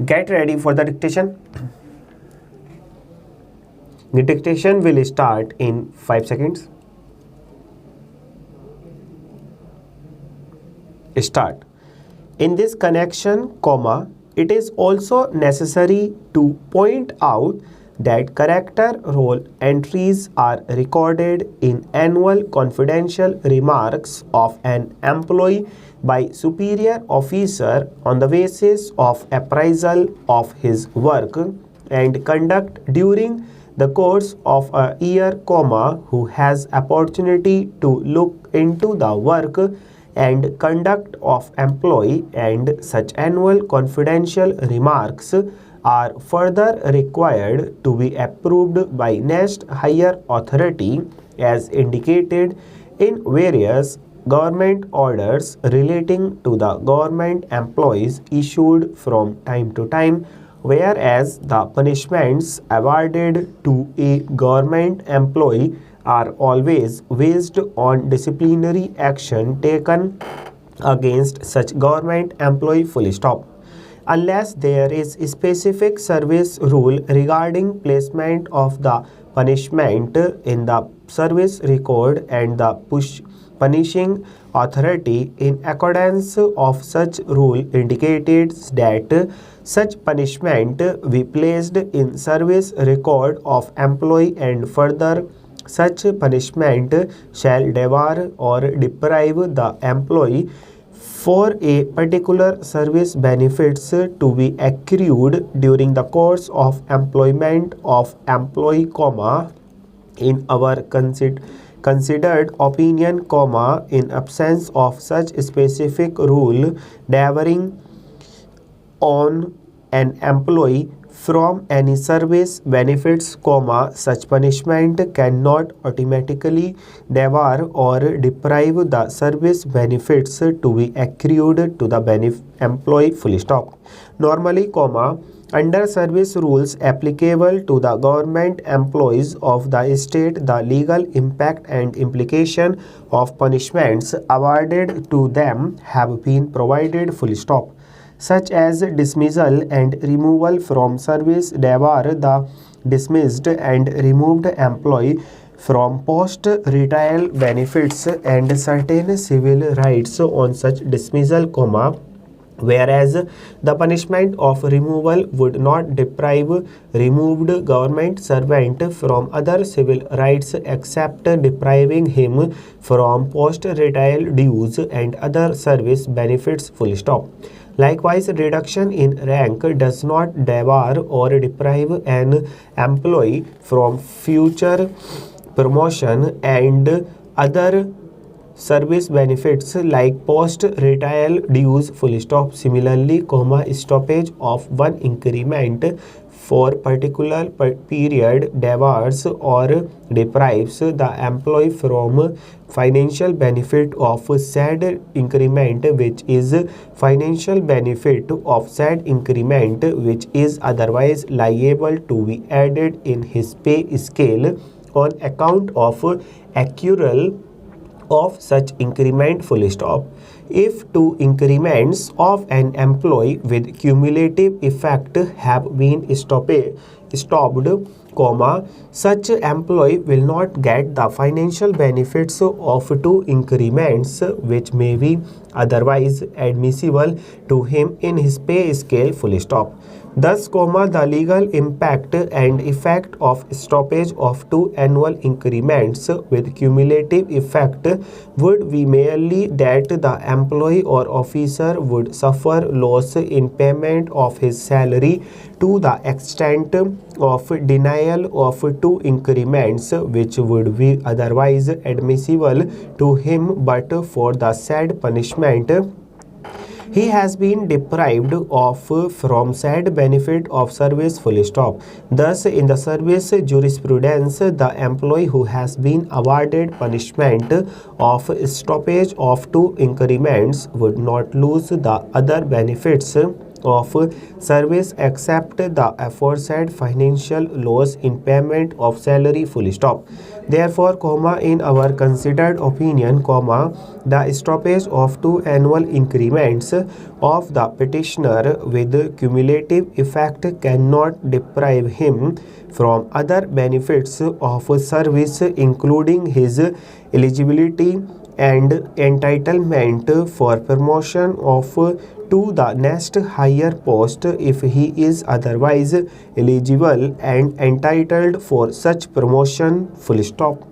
Get ready for the dictation. The dictation will start in 5 seconds. Start. In this connection, comma, it is also necessary to point out that character roll entries are recorded in annual confidential remarks of an employee by superior officer on the basis of appraisal of his work and conduct during the course of a year, comma, who has opportunity to look into the work and conduct of employee, and such annual confidential remarks are further required to be approved by next higher authority as indicated in various government orders relating to the government employees issued from time to time, whereas the punishments awarded to a government employee are always based on disciplinary action taken against such government employee, full stop. Unless there is a specific service rule regarding placement of the punishment in the service record and the punishing authority in accordance of such rule indicates that such punishment be placed in service record of employee, and further such punishment shall debar or deprive the employee for a particular service benefits to be accrued during the course of employment of employee, comma, in our considered opinion, comma, in absence of such specific rule debarring on an employee from any service benefits, comma, such punishment cannot automatically debar or deprive the service benefits to be accrued to the employee, full stop. Normally, comma, under service rules applicable to the government employees of the state, the legal impact and implication of punishments awarded to them have been provided, full stop, such as dismissal and removal from service, debar the dismissed and removed employee from post-retrial benefits and certain civil rights on such dismissal, comma, whereas the punishment of removal would not deprive removed government servant from other civil rights except depriving him from post-retrial dues and other service benefits, full stop. Likewise, reduction in rank does not debar or deprive an employee from future promotion and other service benefits like post-retrial dues, full stop. Similarly, comma, stoppage of one increment for particular period debars or deprives the employee from financial benefit of said increment, which is financial benefit of said increment which is otherwise liable to be added in his pay scale on account of accrual of such increment, full stop. If two increments of an employee with cumulative effect have been stopped, comma, such employee will not get the financial benefits of two increments which may be otherwise admissible to him in his pay scale, full stop. Thus, comma, the legal impact and effect of stoppage of two annual increments with cumulative effect would be merely that the employee or officer would suffer loss in payment of his salary to the extent of denial of two increments which would be otherwise admissible to him, but for the said punishment he has been deprived of from said benefit of service, full stop. Thus, in the service jurisprudence, the employee who has been awarded punishment of stoppage of two increments would not lose the other benefits of service except the aforesaid financial loss in payment of salary full stop. Therefore, in our considered opinion, the stoppage of 2 annual increments of the petitioner with cumulative effect cannot deprive him from other benefits of service, including his eligibility and entitlement for promotion of to the next higher post if he is otherwise eligible and entitled for such promotion. Full stop.